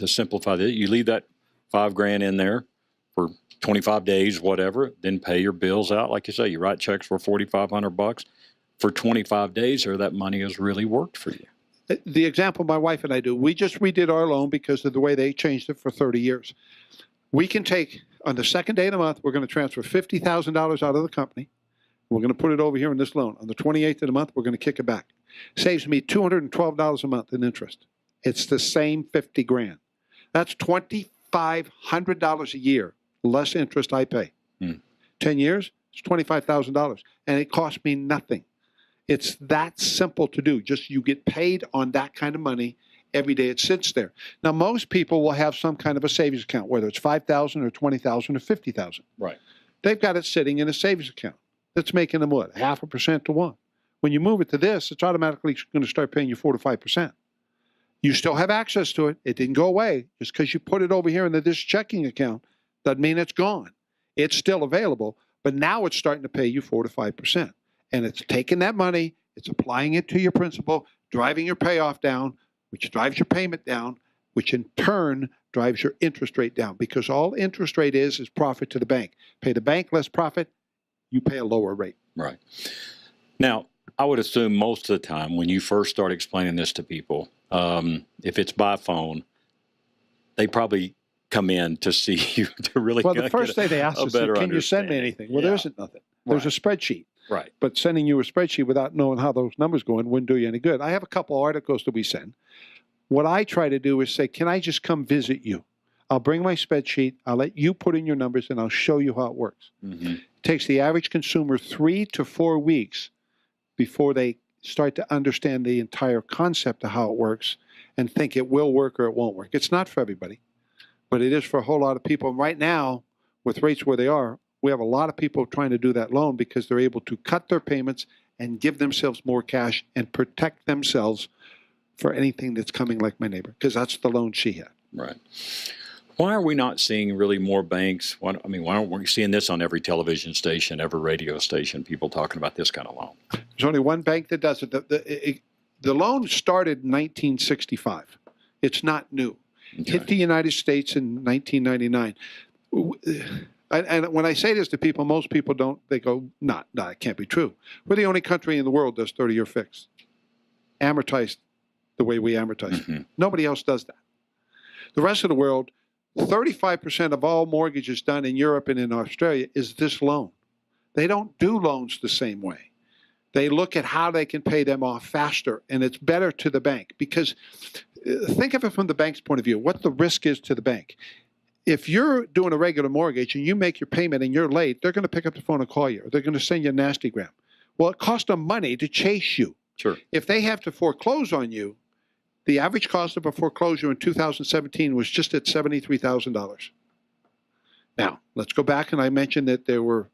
simplify that, you leave that $5,000 in there for 25 days, whatever, then pay your bills out. Like you say, you write checks for $4,500 for 25 days, or that money has really worked for you. The example my wife and I do, we just redid our loan because of the way they changed it for 30 years. We can take, on the second day of the month, we're going to transfer $50,000 out of the company. We're going to put it over here in this loan. On the 28th of the month, we're going to kick it back. Saves me $212 a month in interest. It's the same $50,000. That's $2,500 a year, less interest I pay. 10 years, it's $25,000. And it costs me nothing. It's that simple to do. Just you get paid on that kind of money every day it sits there. Now, most people will have some kind of a savings account, whether it's $5,000 or $20,000 or $50,000. Right. They've got it sitting in a savings account. That's making them what? 0.5% to 1%. When you move it to this, it's automatically going to start paying you 4 to 5%. You still have access to it. It didn't go away. Just because you put it over here in this checking account doesn't mean it's gone. It's still available, but now it's starting to pay you 4 to 5%. And it's taking that money, it's applying it to your principal, driving your payoff down, which drives your payment down, which in turn drives your interest rate down. Because all interest rate is profit to the bank. Pay the bank less profit, you pay a lower rate. Right. Now, I would assume most of the time when you first start explaining this to people, if it's by phone, they probably come in to see you to really Well, the first thing they ask us is, can you send me anything? Well, there isn't nothing. There's a spreadsheet. Right. But sending you a spreadsheet without knowing how those numbers go in wouldn't do you any good. I have a couple articles that we send. What I try to do is say, can I just come visit you? I'll bring my spreadsheet. I'll let you put in your numbers, and I'll show you how it works. Mm-hmm. It takes the average consumer 3 to 4 weeks before they start to understand the entire concept of how it works and think it will work or it won't work. It's not for everybody, but it is for a whole lot of people. And right now, with rates where they are, we have a lot of people trying to do that loan because they're able to cut their payments and give themselves more cash and protect themselves for anything that's coming like my neighbor, because that's the loan she had. Right. Why are we not seeing really more banks? Why aren't we seeing this on every television station, every radio station, people talking about this kind of loan? There's only one bank that does it. The loan started in 1965. It's not new. Okay. Hit the United States in 1999. And when I say this to people, most people don't. They go, no, it can't be true. We're the only country in the world that does 30-year fixed. Amortized the way we amortize. Mm-hmm. Nobody else does that. The rest of the world, 35% of all mortgages done in Europe and in Australia is this loan. They don't do loans the same way. They look at how they can pay them off faster, and it's better to the bank because think of it from the bank's point of view, what the risk is to the bank. If you're doing a regular mortgage and you make your payment and you're late, they're going to pick up the phone and call you. Or they're going to send you a nastygram. Well, it costs them money to chase you. Sure. If they have to foreclose on you, the average cost of a foreclosure in 2017 was just at $73,000. Now, let's go back, and I mentioned that there were,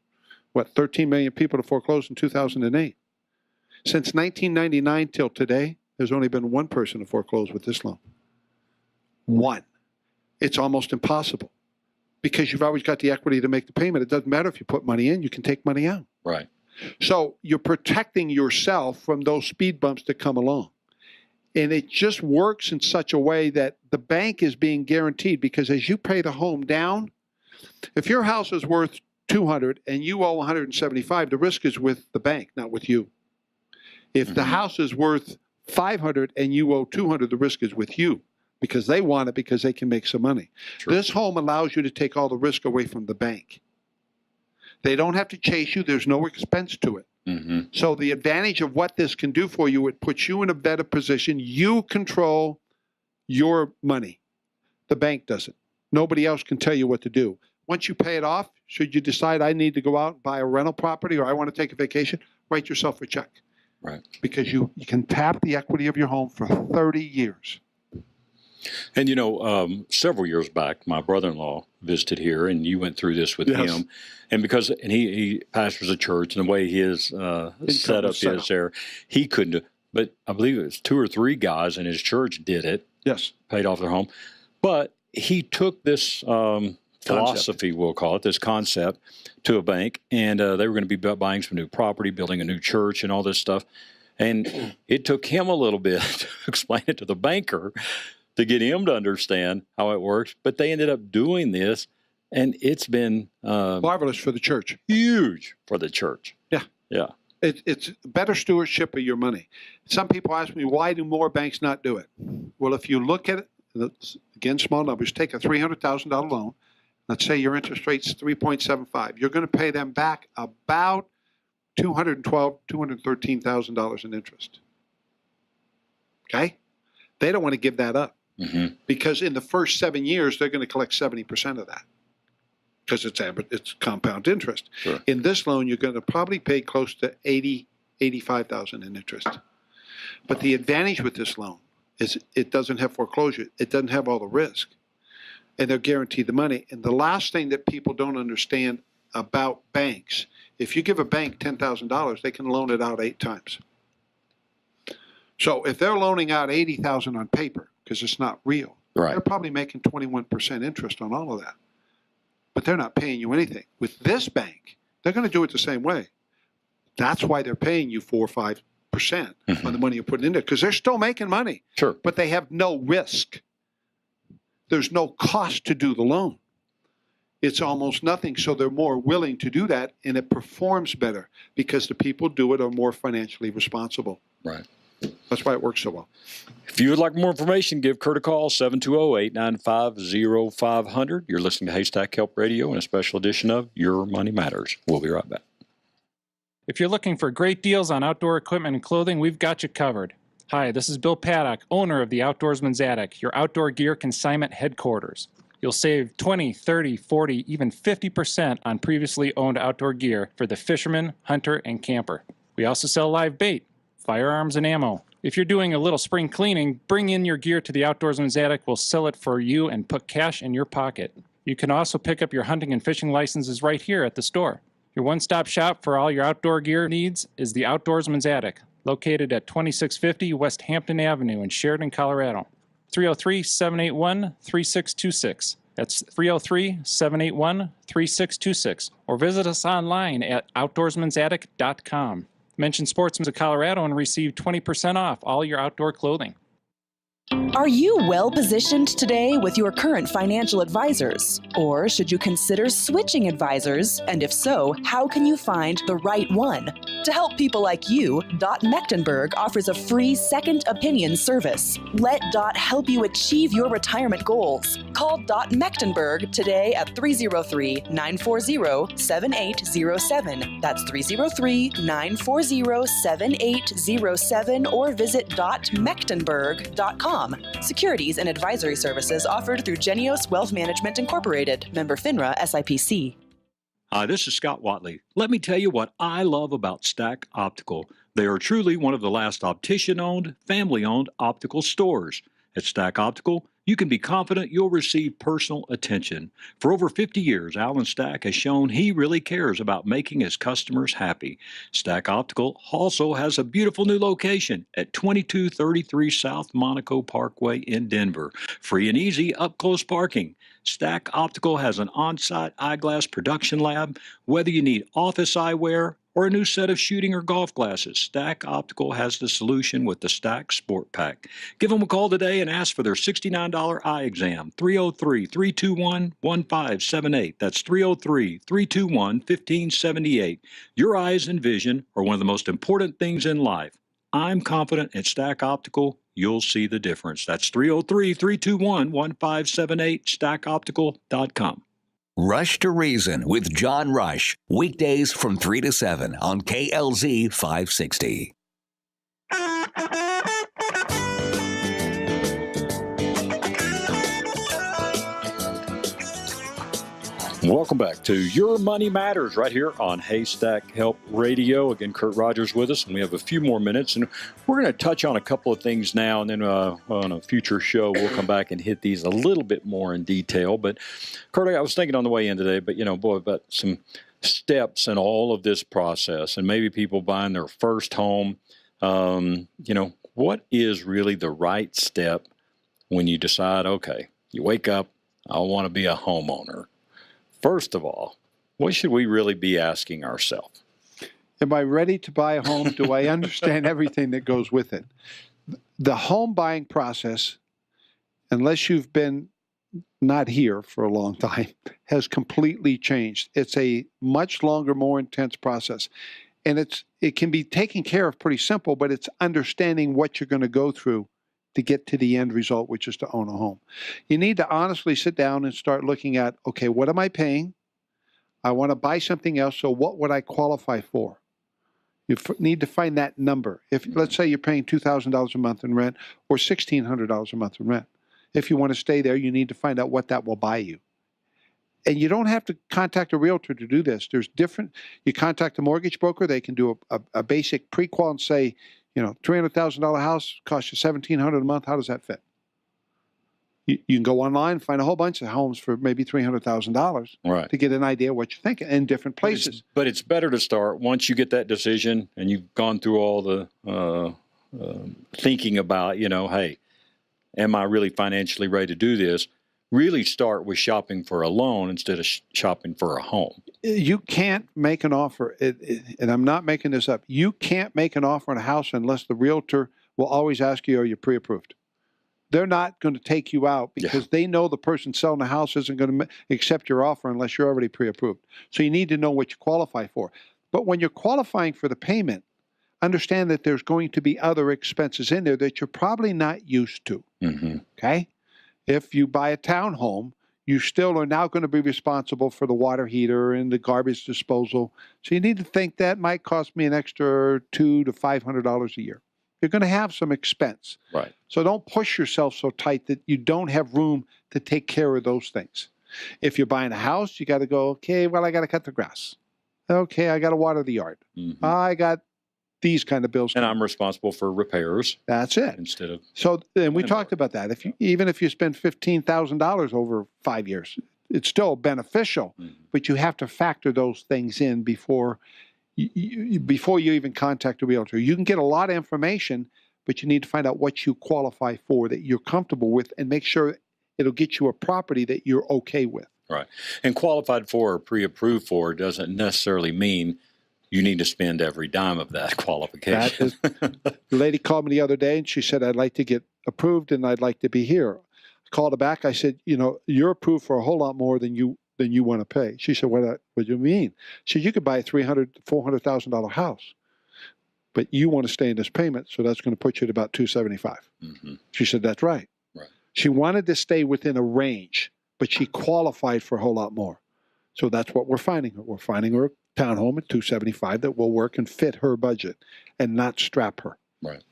13 million people to foreclose in 2008. Since 1999 till today, there's only been one person to foreclose with this loan. One. It's almost impossible because you've always got the equity to make the payment. It doesn't matter if you put money in, you can take money out. Right. So you're protecting yourself from those speed bumps that come along. And it just works in such a way that the bank is being guaranteed because as you pay the home down, if your house is worth $200 and you owe $175, the risk is with the bank, not with you. If the house is worth $500 and you owe $200, the risk is with you because they want it because they can make some money. True. This home allows you to take all the risk away from the bank. They don't have to chase you. There's no expense to it. Mm-hmm. So the advantage of what this can do for you, it puts you in a better position. You control your money. The bank doesn't. Nobody else can tell you what to do. Once you pay it off, should you decide I need to go out and buy a rental property or I want to take a vacation, write yourself a check. Right. Because you can tap the equity of your home for 30 years. And, several years back, my brother-in-law visited here, and you went through this with him. And because he pastors a church, and the way his setup is there, he couldn't. But I believe it was 2 or 3 guys in his church did it. Yes. Paid off their home. But he took this philosophy, we'll call it, this concept, to a bank, and they were going to be buying some new property, building a new church, and all this stuff. And it took him a little bit to explain it to the banker to get him to understand how it works. But they ended up doing this, and it's been marvelous for the church. Huge for the church. Yeah. Yeah. It's better stewardship of your money. Some people ask me, why do more banks not do it? Well, if you look at it, again, small numbers, take a $300,000 loan. Let's say your interest rate's 3.75. You're going to pay them back about $212,000, $213,000 in interest. Okay? They don't want to give that up. Mm-hmm. Because in the first 7 years, they're going to collect 70% of that because it's compound interest. Sure. In this loan, you're going to probably pay close to $85,000 in interest. But the advantage with this loan is it doesn't have foreclosure. It doesn't have all the risk. And they're guaranteed the money. And the last thing that people don't understand about banks, if you give a bank $10,000, they can loan it out 8 times. So if they're loaning out $80,000 on paper, because it's not real, right, they're probably making 21% interest on all of that. But they're not paying you anything. With this bank, they're going to do it the same way. That's why they're paying you 4 or 5% on the money you're putting in there, because they're still making money. Sure. But they have no risk. There's no cost to do the loan. it's almost nothing. So they're more willing to do that, and it performs better because the people do it are more financially responsible. Right. That's why it works so well. If you would like more information, give Kurt a call, 720-895-0500. You're listening to Haystack Help Radio and a special edition of Your Money Matters. We'll be right back. If you're looking for great deals on outdoor equipment and clothing, we've got you covered. Hi, this is Bill Paddock, owner of the Outdoorsman's Attic, your outdoor gear consignment headquarters. You'll save 20, 30, 40, even 50% on previously owned outdoor gear for the fisherman, hunter, and camper. We also sell live bait, firearms, and ammo. If you're doing a little spring cleaning, bring in your gear to the Outdoorsman's Attic. We'll sell it for you and put cash in your pocket. You can also pick up your hunting and fishing licenses right here at the store. Your one-stop shop for all your outdoor gear needs is the Outdoorsman's Attic, located at 2650 West Hampton Avenue in Sheridan, Colorado. 303-781-3626. That's 303-781-3626. Or visit us online at outdoorsmansattic.com. Mention Sportsman's of Colorado and receive 20% off all your outdoor clothing. Are you well positioned today with your current financial advisors? Or should you consider switching advisors? And if so, how can you find the right one? To help people like you, Dot Mechtenberg offers a free second opinion service. Let Dot help you achieve your retirement goals. Call Dot Mechtenberg today at 303-940-7807. That's 303-940-7807 or visit dotmechtenberg.com. Securities and advisory services offered through Genios Wealth Management Incorporated, member FINRA SIPC. Hi, this is Scott Watley. Let me tell you what I love about Stack Optical. They are truly one of the last optician-owned, family-owned optical stores. At Stack Optical, you can be confident you'll receive personal attention. For over 50 years, Alan Stack has shown he really cares about making his customers happy. Stack Optical also has a beautiful new location at 2233 South Monaco Parkway in Denver. Free and easy up-close parking. Stack Optical has an on-site eyeglass production lab. Whether you need office eyewear or a new set of shooting or golf glasses, Stack Optical has the solution with the Stack Sport Pack. Give them a call today and ask for their $69 eye exam, 303-321-1578. That's 303-321-1578. Your eyes and vision are one of the most important things in life. I'm confident at Stack Optical, you'll see the difference. That's 303-321-1578, stackoptical.com. Rush to Reason with John Rush. Weekdays from 3 to 7 on KLZ 560. Welcome back to Your Money Matters right here on Haystack Help Radio. Again, Kurt Rogers with us, and we have a few more minutes. And we're going to touch on a couple of things now, and then on a future show, we'll come back and hit these a little bit more in detail. But, Kurt, I was thinking on the way in today, but, about some steps in all of this process, and maybe people buying their first home. What is really the right step when you decide, okay, you wake up, I want to be a homeowner? First of all, what should we really be asking ourselves? Am I ready to buy a home? Do I understand everything that goes with it? The home buying process, unless you've been not here for a long time, has completely changed. It's a much longer, more intense process. And it can be taken care of pretty simple, but it's understanding what you're going to go through to get to the end result, which is to own a home. You need to honestly sit down and start looking at, okay, what am I paying? I want to buy something else, so what would I qualify for? You need to find that number. If, let's say you're paying $2,000 a month in rent or $1,600 a month in rent. If you want to stay there, you need to find out what that will buy you. And you don't have to contact a realtor to do this. There's different, you contact a mortgage broker, they can do a basic pre-qual and say, $300,000 house costs you $1,700 a month. How does that fit? You can go online, find a whole bunch of homes for maybe $300,000 to get an idea of what you're thinking in different places. But it's better to start once you get that decision and you've gone through all the thinking about, hey, am I really financially ready to do this? Really start with shopping for a loan instead of shopping for a home. You can't make an offer, and I'm not making this up. You can't make an offer on a house unless the realtor will always ask you, are you pre-approved? they're not going to take you out because they know the person selling the house isn't going to accept your offer unless you're already pre-approved. So you need to know what you qualify for. But when you're qualifying for the payment, understand that there's going to be other expenses in there that you're probably not used to. Okay? If you buy a townhome, you still are now going to be responsible for the water heater and the garbage disposal. So you need to think that might cost me an extra $200 to $500 a year. You're going to have some expense. Right. So don't push yourself so tight that you don't have room to take care of those things. If you're buying a house, you got to go, okay, well, I got to cut the grass. Okay, I got to water the yard. I got these kind of bills. And I'm responsible for repairs. That's it. Instead of. So, and we talked about that. Even if you spend $15,000 over 5 years, it's still beneficial, but you have to factor those things in before you even contact a realtor. You can get a lot of information, but you need to find out what you qualify for that you're comfortable with and make sure it'll get you a property that you're okay with. Right. And qualified for or pre-approved for doesn't necessarily mean you need to spend every dime of that qualification. The lady called me the other day and she said, I'd like to get approved and I'd like to be here. I called her back. I said, you're approved for a whole lot more than you want to pay. She said, what do you mean? She said, you could buy a $300,000 to $400,000 house, but you want to stay in this payment, so that's going to put you at about $275,000. She said, that's right. She wanted to stay within a range, but she qualified for a whole lot more. So that's what we're finding her. We're finding her a townhome at $275,000 that will work and fit her budget and not strap her. Right.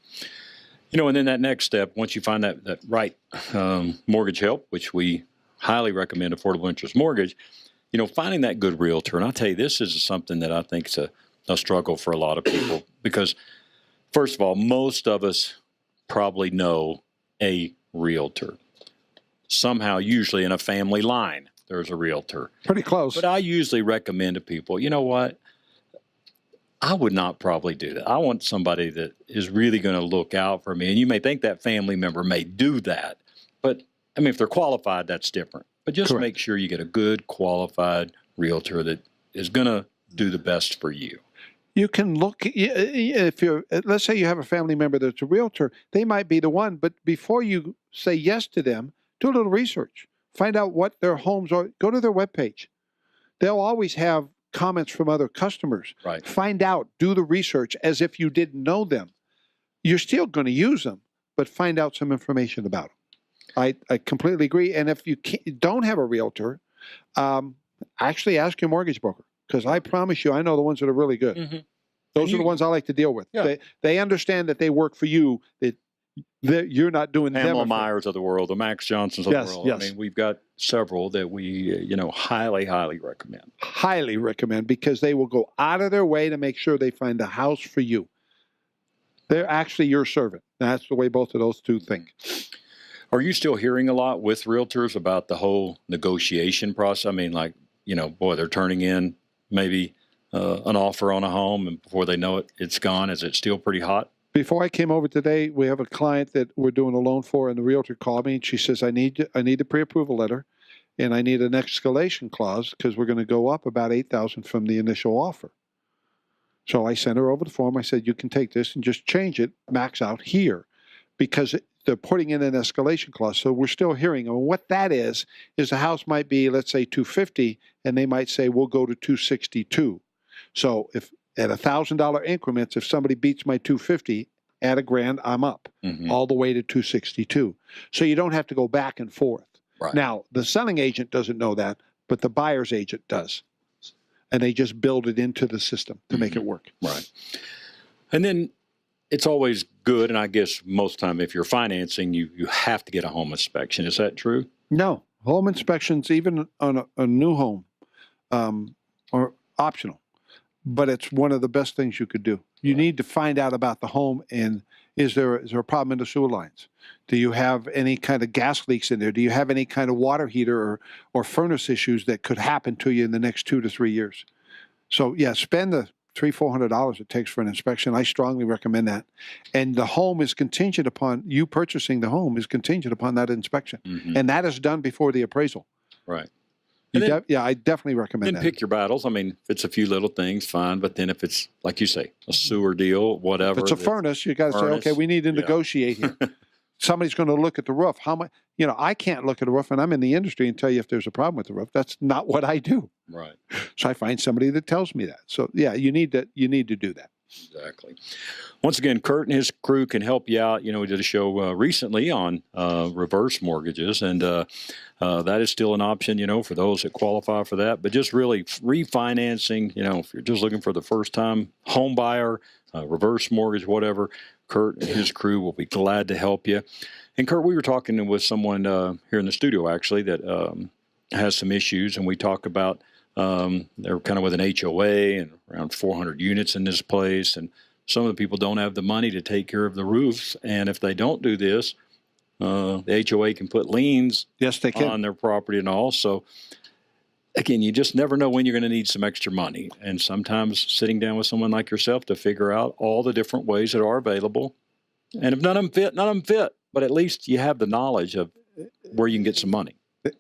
And then that next step, once you find that right mortgage help, which we highly recommend Affordable Interest Mortgage, finding that good realtor. And I'll tell you, this is something that I think is a struggle for a lot of people because, first of all, most of us probably know a realtor. Somehow, usually in a family line, there's a realtor. Pretty close. But I usually recommend to people, you know what? I would not probably do that. I want somebody that is really going to look out for me. And you may think that family member may do that. But, if they're qualified, that's different. But just make sure you get a good, qualified realtor that is going to do the best for you. You can look, let's say you have a family member that's a realtor, they might be the one, but before you say yes to them, do a little research. Find out what their homes are. Go to their webpage. They'll always have comments from other customers. Right. Find out, do the research as if you didn't know them. You're still going to use them, but find out some information about them. I completely agree. And if you don't have a realtor, actually ask your mortgage broker, because I promise you, I know the ones that are really good. Those are the ones I like to deal with. Yeah. They understand that they work for you, that you're not doing them. Pamela Myers of the world, the Max Johnsons of the world. Yes. We've got several that we, highly, highly recommend. Highly recommend, because they will go out of their way to make sure they find a house for you. They're actually your servant. That's the way both of those two think. Are you still hearing a lot with realtors about the whole negotiation process? They're turning in maybe an offer on a home, and before they know it, it's gone. Is it still pretty hot? Before I came over today, we have a client that we're doing a loan for, and the realtor called me, and she says, I need a pre-approval letter, and I need an escalation clause because we're going to go up about $8,000 from the initial offer. So I sent her over the form. I said, you can take this and just change it, max out here, because they're putting in an escalation clause. So we're still hearing. And what that is the house might be, let's say, $250,000, and they might say, we'll go to $262,000. So if at $1,000 increments, if somebody beats my $250,000, add $1,000, I'm up all the way to $262,000. So you don't have to go back and forth. Right. Now, the selling agent doesn't know that, but the buyer's agent does. And they just build it into the system to make it work. Right. And then it's always good, and I guess most of the time if you're financing, you have to get a home inspection. Is that true? No. Home inspections, even on a new home, are optional. But it's one of the best things you could do. You need to find out about the home, and is there a problem in the sewer lines? Do you have any kind of gas leaks in there? Do you have any kind of water heater or furnace issues that could happen to you in the next 2 to 3 years? So, yeah, spend the $300-400 it takes for an inspection. I strongly recommend that. And the home is contingent upon, you purchasing the home is contingent upon that inspection. And that is done before the appraisal. Right. I definitely recommend that. Pick your battles. If it's a few little things, fine. But then if it's, like you say, a sewer deal, whatever. If it's a furnace, you got to say, okay, we need to negotiate here. somebody's going to look at the roof. How much? I can't look at a roof, and I'm in the industry and tell you if there's a problem with the roof. That's not what I do. Right. So I find somebody that tells me that. So yeah, you need to do that. Exactly. Once again, Kurt and his crew can help you out. We did a show recently on reverse mortgages, and that is still an option, for those that qualify for that. But just really refinancing, if you're just looking for the first-time home buyer, reverse mortgage, whatever, Kurt and his crew will be glad to help you. And Kurt, we were talking with someone here in the studio, actually, that has some issues, and we talk about they're kind of with an HOA and around 400 units in this place, and some of the people don't have the money to take care of the roofs, and if they don't do this, the HOA can put liens on their property and all. So again, you just never know when you're going to need some extra money, and sometimes sitting down with someone like yourself to figure out all the different ways that are available, and if none of them fit, but at least you have the knowledge of where you can get some money.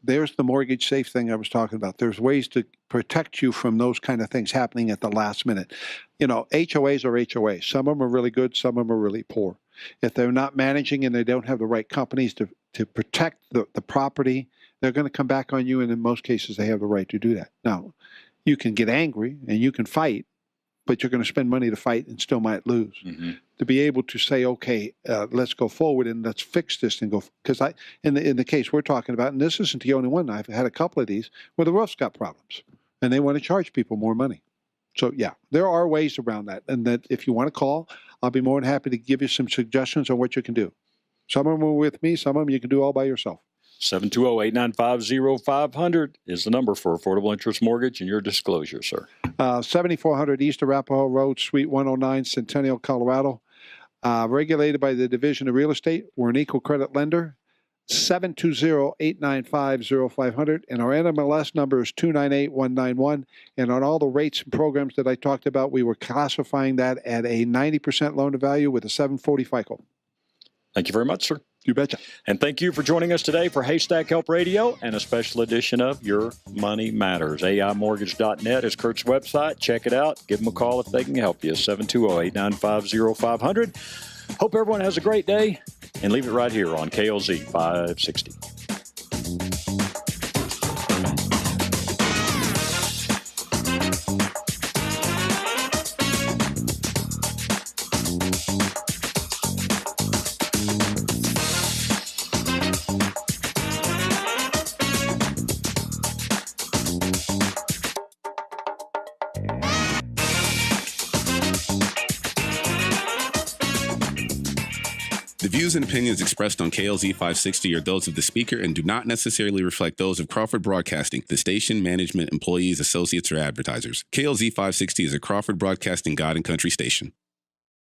There's the mortgage safe thing I was talking about. There's ways to protect you from those kind of things happening at the last minute. HOAs are HOAs. Some of them are really good. Some of them are really poor. If they're not managing and they don't have the right companies to protect the property, they're going to come back on you, and in most cases, they have the right to do that. Now, you can get angry and you can fight, but you're going to spend money to fight and still might lose. Mm-hmm. To be able to say, okay, let's go forward and let's fix this and go. Because in the case we're talking about, and this isn't the only one, I've had a couple of these where the roof's got problems and they want to charge people more money. So yeah, there are ways around that. And that if you want to call, I'll be more than happy to give you some suggestions on what you can do. Some of them are with me, some of them you can do all by yourself. 720-895-0500 is the number for affordable interest mortgage and your disclosure, sir. 7400 East Arapahoe Road, Suite 109, Centennial, Colorado. Regulated by the Division of Real Estate. We're an equal credit lender. 720-895-0500. And our NMLS number is 298191. And on all the rates and programs that I talked about, we were classifying that at a 90% loan to value with a 740 FICO. Thank you very much, sir. You betcha. And thank you for joining us today for Haystack Help Radio and a special edition of Your Money Matters. AImortgage.net is Kurt's website. Check it out. Give them a call if they can help you. 720-895-0500. Hope everyone has a great day, and leave it right here on KLZ 560. The views and opinions expressed on KLZ 560 are those of the speaker and do not necessarily reflect those of Crawford Broadcasting, the station, management, employees, associates, or advertisers. KLZ 560 is a Crawford Broadcasting God and Country station.